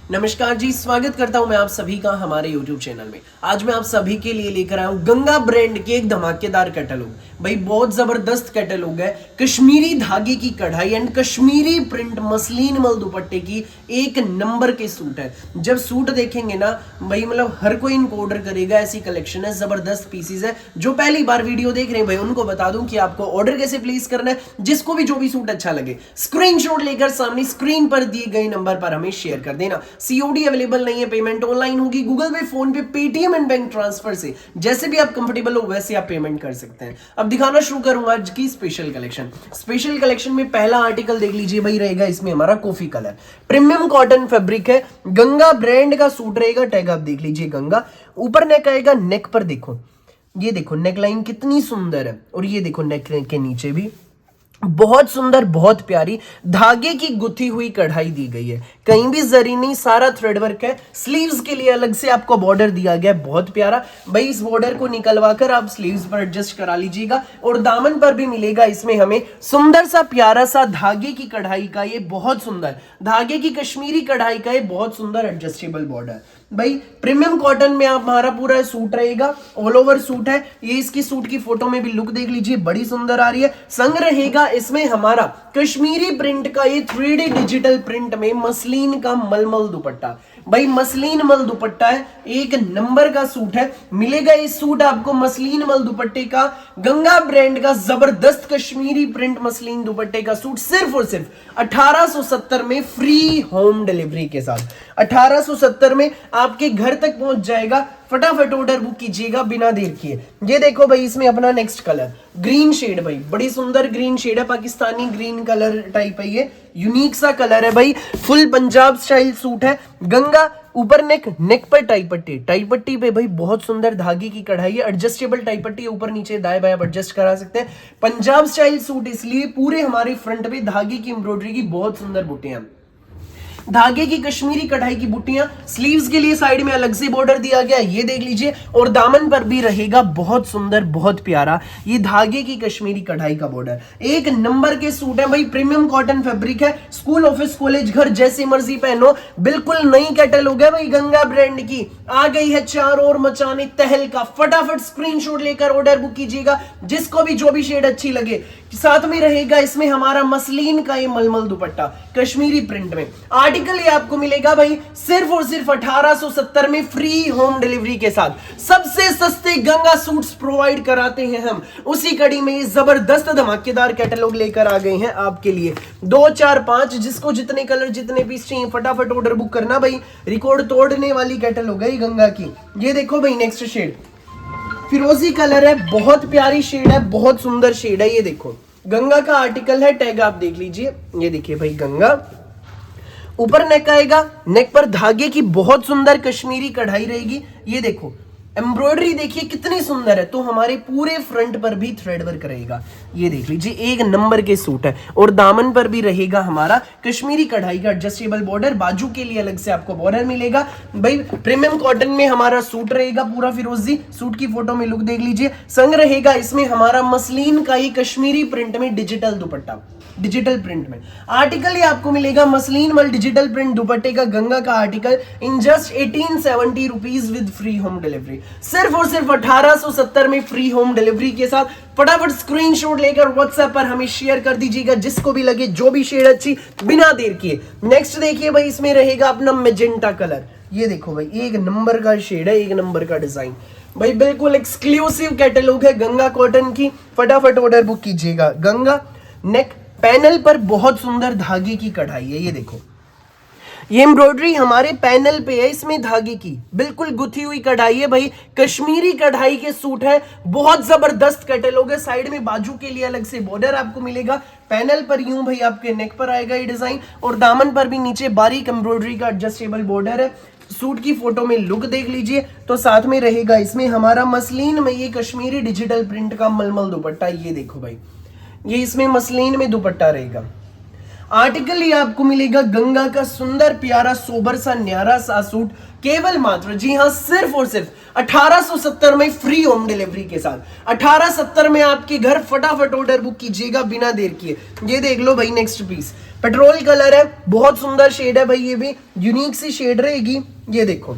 नमस्कार जी, स्वागत करता हूं मैं आप सभी का हमारे YouTube चैनल में। आज मैं आप सभी के लिए लेकर आया हूं गंगा ब्रांड के एक धमाकेदार कैटलॉग। भाई बहुत जबरदस्त कैटलॉग है। कश्मीरी धागे की कढ़ाई एंड कश्मीरी प्रिंट मसलिन मल दुपट्टे की एक नंबर के सूट है। जब सूट देखेंगे ना भाई मतलब हर कोई इनको ऑर्डर करेगा, ऐसी कलेक्शन है, जबरदस्त पीसीज है। जो पहली बार वीडियो देख रहे हैं भाई उनको बता दूं कि आपको ऑर्डर कैसे प्लेस करना है। जिसको भी जो भी सूट अच्छा लगे स्क्रीनशॉट लेकर सामने स्क्रीन पर दिए गए नंबर पर हमें शेयर कर देना। सीओडी अवेलेबल नहीं है, पेमेंट ऑनलाइन होगी, गूगल पे, फोन पे, पेटीएम एंड बैंक ट्रांसफर से। जैसे भी आप कंफर्टेबल हो वैसे आप पेमेंट कर सकते हैं। अब दिखाना शुरू करूंगा आज की स्पेशल कलेक्शन। स्पेशल कलेक्शन में पहला आर्टिकल देख लीजिए भाई, रहेगा इसमें हमारा coffee colour premium cotton fabric है। गंगा ब्रांड का सूट रहेगा। टैग आप देख लीजिए गंगा। ऊपर नेक आएगा, नेक पर देखो, ये देखो नेक लाइन कितनी सुंदर है। और ये देखो नेक के नीचे भी बहुत सुंदर, बहुत प्यारी धागे की गुथी हुई कढ़ाई दी गई है। कहीं भी जरी नहीं, सारा थ्रेड वर्क है। स्लीव्स के लिए अलग से आपको बॉर्डर दिया गया है, बहुत प्यारा। भाई इस बॉर्डर को निकलवा कर आप स्लीव्स पर एडजस्ट करा लीजिएगा। और दामन पर भी मिलेगा इसमें हमें सुंदर सा प्यारा सा धागे की कढ़ाई का, ये बहुत सुंदर धागे की कश्मीरी कढ़ाई का ये बहुत सुंदर एडजस्टेबल बॉर्डर। भाई प्रीमियम कॉटन में आप हमारा पूरा सूट रहेगा, ऑल ओवर सूट है ये। इसकी सूट की फोटो में भी लुक देख लीजिए, बड़ी सुंदर आ रही है। संग रहेगा इसमें हमारा कश्मीरी प्रिंट का ये 3D डिजिटल प्रिंट में मसलिन का मलमल दुपट्टा। भाई मसलिन मल दुपट्टा है, एक नंबर का सूट है। मिलेगा इस सूट आपको मसलिन मल दुपट्टे का, गंगा ब्रांड का जबरदस्त कश्मीरी प्रिंट मसलिन दुपट्टे का सूट सिर्फ और सिर्फ 1870 में फ्री होम डिलीवरी के साथ। 1870 में आपके घर तक पहुंच जाएगा। फटाफट ऑर्डर बुक कीजिएगा बिना देर किए। ये देखो भाई इसमें अपना नेक्स्ट कलर ग्रीन शेड, भाई बड़ी सुंदर ग्रीन शेड है, पाकिस्तानी ग्रीन कलर टाइप है, ये यूनिक सा कलर है भाई। फुल पंजाब स्टाइल सूट है। गंगा ऊपर नेक, नेक पर टाई पट्टी, टाई पट्टी पे भाई बहुत सुंदर धागे की कढ़ाई है। एडजस्टेबल टाई पट्टी, ऊपर नीचे दाएं बाएं आप एडजस्ट करा सकते हैं। पंजाब स्टाइल सूट इसलिए पूरे हमारे फ्रंट पे धागे की एम्ब्रॉयडरी की बहुत सुंदर बुट्टियां, धागे की कश्मीरी कढ़ाई की बुट्टियां। स्लीव्स के लिए साइड में अलग से बॉर्डर दिया गया, ये देख लीजिए। और दामन पर भी रहेगा बहुत सुंदर, बहुत प्यारा ये धागे की कश्मीरी कढ़ाई का बॉर्डर। एक नंबर के सूट है भाई, प्रीमियम कॉटन फैब्रिक है। स्कूल, ऑफिस, कॉलेज, घर जैसी मर्जी पहनो। बिल्कुल नई कैटलॉग है भाई गंगा ब्रांड की, आ गई है चारों ओर मचाने तहलका। फटाफट स्क्रीनशॉट लेकर ऑर्डर बुक कीजिएगा, जिसको भी जो भी शेड अच्छी लगे। साथ में रहेगा इसमें हमारा मसलिन का ये मलमल दुपट्टा कश्मीरी प्रिंट में। आर्टिकल ये आपको मिलेगा भाई सिर्फ और सिर्फ 1870 में फ्री होम डिलीवरी के साथ। सबसे सस्ते गंगा सूट्स प्रोवाइड कराते हैं हम। उसी कड़ी में ये जबरदस्त धमाकेदार कैटलॉग लेकर आ गए हैं आपके लिए। 2, 4, 5 जिसको जितने कलर जितने पीस चाहिए फटाफट ऑर्डर बुक करना भाई। रिकॉर्ड तोड़ने वाली कैटलॉग है गंगा की। ये देखो भाई नेक्स्ट शेड फिरोजी कलर है, बहुत प्यारी शेड है, बहुत सुंदर शेड है। ये देखो गंगा का आर्टिकल है। टैग आप देख लीजिए, ये देखिए भाई गंगा। ऊपर नेक आएगा, नेक पर धागे की बहुत सुंदर कश्मीरी कढ़ाई रहेगी। ये देखो एम्ब्रॉयडरी देखिए कितनी सुंदर है। तो हमारे पूरे फ्रंट पर भी थ्रेड वर्क रहेगा, ये देख लीजिए एक नंबर के सूट है। और दामन पर भी रहेगा हमारा कश्मीरी कढ़ाई का एडजस्टेबल बॉर्डर। बाजू के लिए अलग से आपको बॉर्डर मिलेगा। भाई प्रीमियम कॉटन में हमारा सूट रहेगा पूरा फिरोजी। सूट की फोटो में लुक देख लीजिए। संग रहेगा इसमें हमारा मसलिन का ही कश्मीरी प्रिंट में डिजिटल दुपट्टा, डिजिटल प्रिंट में। आर्टिकल ये आपको मिलेगा मसलिन मल डिजिटल प्रिंट दुपट्टे का गंगा का article in just 1870 rupees with free home delivery. सिर्फ और सिर्फ 1870 में फ्री होम डिलीवरी के साथ। फटाफट स्क्रीनशॉट लेकर व्हाट्सएप पर हमें शेयर कर दीजिएगा, जिसको भी लगे जो भी शेड अच्छी, बिना देर किए। नेक्स्ट देखिए भाई इसमें रहेगा अपना मेजेंटा कलर। ये देखो भाई एक नंबर का शेड है, एक नंबर का डिजाइन भाई, बिल्कुल एक्सक्लूसिव कैटलॉग है गंगा कॉटन की। फटाफट ऑर्डर बुक कीजिएगा। गंगा नेक पैनल पर बहुत सुंदर धागे की कढ़ाई है। ये देखो ये एम्ब्रॉयडरी हमारे पैनल पे है, इसमें धागे की बिल्कुल गुथी हुई कढ़ाई है भाई। कश्मीरी कढ़ाई के सूट है, बहुत जबरदस्त कैटलॉग है। साइड में बाजू के लिए अलग से बॉर्डर आपको मिलेगा। पैनल पर यूं भाई आपके नेक पर आएगा ये डिजाइन। और दामन पर भी नीचे बारीक एम्ब्रॉयडरी का एडजस्टेबल बॉर्डर है। सूट की फोटो में लुक देख लीजिए। तो साथ में रहेगा इसमें हमारा मसलिन में ये कश्मीरी डिजिटल प्रिंट का मलमल दुपट्टा। ये देखो भाई ये इसमें मसलिन में दुपट्टा रहेगा। आर्टिकल ये आपको मिलेगा गंगा का सुंदर प्यारा सोबर सा न्यारा सा सूट, केवल मात्र जी हाँ सिर्फ और सिर्फ 1870 में फ्री होम डिलीवरी के साथ। 1870 में आपके घर। फटाफट ऑर्डर बुक कीजिएगा बिना देर किए। ये देख लो भाई नेक्स्ट पीस पेट्रोल कलर है, बहुत सुंदर शेड है भाई, ये भी यूनिक सी शेड रहेगी। ये देखो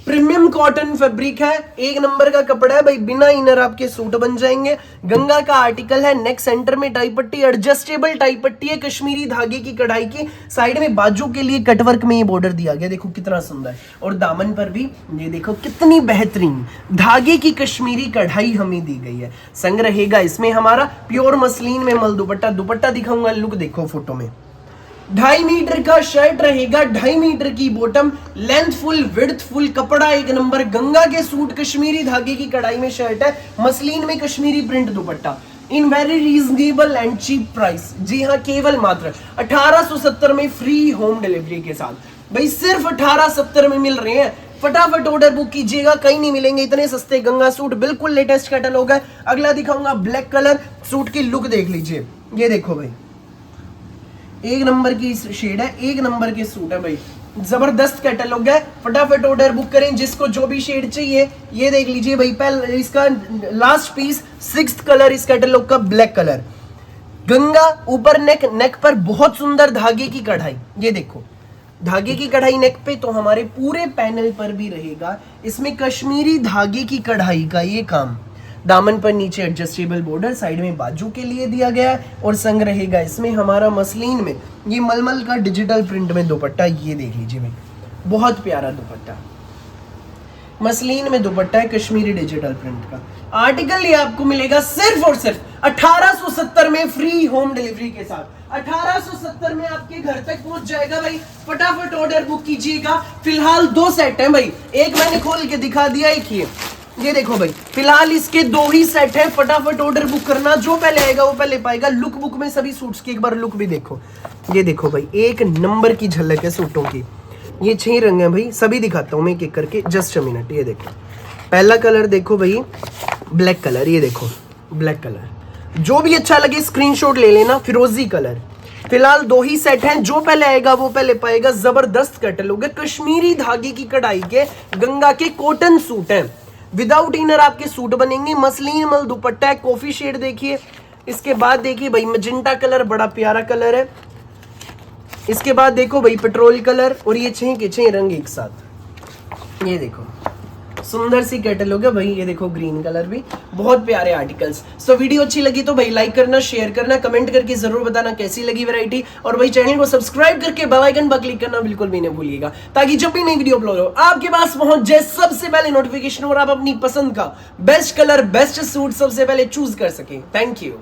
प्रीमियम कॉटन फैब्रिक है, एक नंबर का कपड़ा है भाई, बिना इनर आपके सूट बन जाएंगे। गंगा का आर्टिकल है, नेक सेंटर में टाई पट्टी, एडजस्टेबल टाई पट्टी है, कश्मीरी धागे की कढ़ाई की, साइड में बाजू के लिए कटवर्क में ये बॉर्डर दिया गया, देखो कितना सुंदर। और दामन पर भी ये देखो कितनी बेहतरीन धागे की कश्मीरी कढ़ाई हमें दी गई है। संग रहेगा इसमें हमारा प्योर मसलिन में मल दुपट्टा, दुपट्टा दिखाऊंगा, लुक देखो फोटो में। 2.5 मीटर का शर्ट रहेगा, 2.5 मीटर की bottom, length full width full, कपड़ा एक नंबर, गंगा के सूट, कश्मीरी धागे की कढ़ाई में शर्ट है, मसलिन में Kashmiri print dupatta, in very reasonable and cheap price. जी हाँ, केवल मात्र 1870 में फ्री होम डिलीवरी के साथ भाई, सिर्फ 1870 में मिल रहे हैं। फटाफट ऑर्डर बुक कीजिएगा, कहीं नहीं मिलेंगे इतने सस्ते गंगा सूट, बिल्कुल लेटेस्ट कैटलॉग है। अगला दिखाऊंगा ब्लैक कलर, सूट की लुक देख लीजिए, ये देखो भाई एक नंबर की शेड है, एक नंबर के सूट है भाई, जबरदस्त कैटलॉग है। फटाफट ऑर्डर बुक करें, जिसको जो भी शेड चाहिए। ये देख लीजिए भाई, पहले इसका लास्ट पीस 6th कलर इस कैटलॉग का ब्लैक कलर, गंगा ऊपर नेक, नेक पर बहुत सुंदर धागे की कढ़ाई, ये देखो धागे की कढ़ाई नेक पे, तो हमारे पूरे पैनल पर भी रहेगा इसमें कश्मीरी धागे की कढ़ाई का ये काम। दामन पर नीचे एडजस्टेबल बॉर्डर, साइड में बाजू के लिए दिया गया है, और संग रहेगा इसमें हमारा मसलिन में ये मलमल का डिजिटल प्रिंट में दुपट्टा, ये देख लीजिए भाई बहुत प्यारा दुपट्टा, मसलिन में दुपट्टा है, कश्मीरी डिजिटल प्रिंट का। आर्टिकल ये आपको मिलेगा सिर्फ और सिर्फ 1870 में फ्री होम डिलीवरी के साथ। 1870 में आपके घर तक पहुंच जाएगा भाई, फटाफट ऑर्डर बुक कीजिएगा। फिलहाल 2 सेट हैं भाई, एक मैंने खोल के दिखा दिया, एक ये देखो भाई, फिलहाल इसके 2 ही सेट है, फटाफट ऑर्डर बुक करना, जो पहले आएगा वो पहले पाएगा। लुक बुक में सभी सूट्स की एक बार लुक भी देखो, ये देखो भाई एक नंबर की झलक है सूटों की। ये 6 रंग है भाई, सभी दिखाता हूँ मैं एक एक करके, जस्ट अ मिनट। ये देखो पहला कलर देखो भाई ब्लैक कलर, ये देखो ब्लैक कलर, जो भी अच्छा लगे स्क्रीनशॉट ले लेना। फिरोजी कलर, फिलहाल 2 ही सेट हैं, जो पहले आएगा वो पहले पाएगा। जबरदस्त कैटलॉग है, कश्मीरी धागे की कढ़ाई के गंगा के कॉटन सूट हैं, विदाउट इनर आपके सूट बनेंगे, मसलिन मल दुपट्टा है, कॉफी शेड देखिए। इसके बाद देखिए भाई मजेंटा कलर, बड़ा प्यारा कलर है। इसके बाद देखो भाई पेट्रोल कलर, और ये 6 के 6 रंग एक साथ, ये देखो सुंदर सी कैटलॉग है भाई। ये देखो ग्रीन कलर भी, बहुत प्यारे आर्टिकल्स। सो वीडियो अच्छी लगी तो भाई लाइक करना, शेयर करना, कमेंट करके जरूर बताना कैसी लगी वैरायटी, और भाई चैनल को सब्सक्राइब करके बेल आइकन पर क्लिक करना बिल्कुल भी नहीं भूलिएगा, ताकि जब भी नई वीडियो अपलोड हो आपके पास पहुंच जाए सबसे पहले नोटिफिकेशन, और आप अपनी पसंद का बेस्ट कलर बेस्ट सूट सबसे पहले चूज कर सके। Thank you.